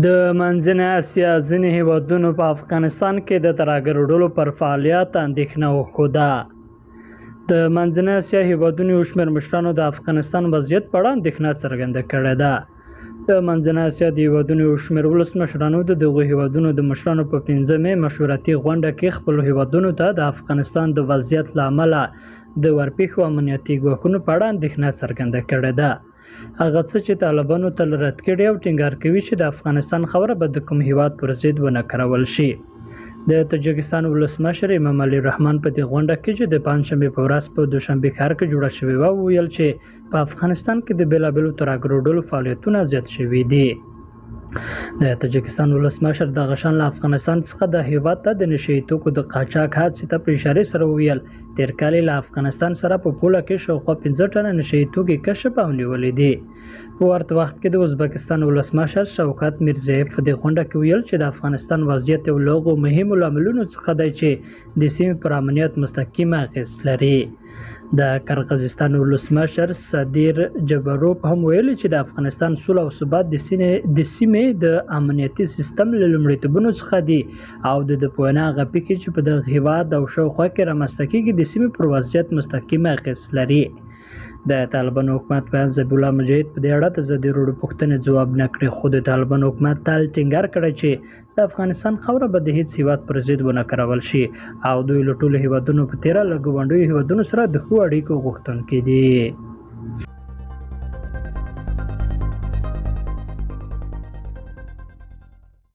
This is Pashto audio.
د منځنۍ اسیا ځینې هیوادونو په افغانستان کې د ترهګرو پر فعالیت اندېښنه وښوده. د منځنۍ اسیا هیوادونو یو شمېر مشرانو د افغانستان وضعیت په اړه اندېښنه څرګنده کړې ده. د منځنۍ اسیا د هیوادونو یو شمېر ولسمشرانو د دغو هیوادونو د مشرانو په 5 مې مشورتي غونډه کې خپلو هیوادونو ته د افغانستان د وضعیت له امله د ورپېښو امنیتي ګواښونو په اړه اندېښنه څرګنده کړې ده. هغه څه چې طالبانو تل رد کړي او ټینګار کوي چې د افغانستان خاوره به د کوم هیواد پر ضد ونه کارول شي. د تاجکستان ولسمشر امام علي رحمان په دې غونډه کې چې د پنجشنبې په ورځ په دوشنبه ښار کې جوړه شوې وه وویل چې په افغانستان کې د بېلابېلو ترهګرو ډلو فعالیتونه زیات شوي دي. د تاجکستان ولسمشر دغه شان له افغانستان څخه د هیواد ته د نشه یي توکو د قاچاق حادثې ته په اشارې سره وویل تېر کال له افغانستان سره په پوله کې شاوخوا 15 ټنه نشه یي توکي کشف او نیولې دي. په ورته وخت کې د ازبکستان ولسمشر شوکت میرزیف په دې غونډه کې ویل چې د افغانستان وضعیت یو له هغو مهمو لاملونو څخه دی چې د سیمې پر امنیت مستقیم اغېز لري. د قرغیزستان ولسمشر صدیر جبروف هم ویلي چې د افغانستان سوله او ثبات د سیمې د امنیتي سیستم له لومړیتوبونو څخه دي او د په وینا هغه پېښې چې په دغه هیواد او شاوخوا کې رامنځته کېږي د سیمې پر وضعیت مستقیم اغېز لري. د طالبانو حکومت په ذبیح الله مجاهد په دې اړه د ازادي راډیو پوښتنې ځواب نه کړی، خو د طالبانو حکومت تل ټینګار کړی چې د افغانستان خاوره به د هیڅ هیواد پر ضد ونه کارول شي او دوی له ټولو هیوادونو په تېره له ګاونډیو هیوادونو سره د ښو اړیکو غوښتونکي دي.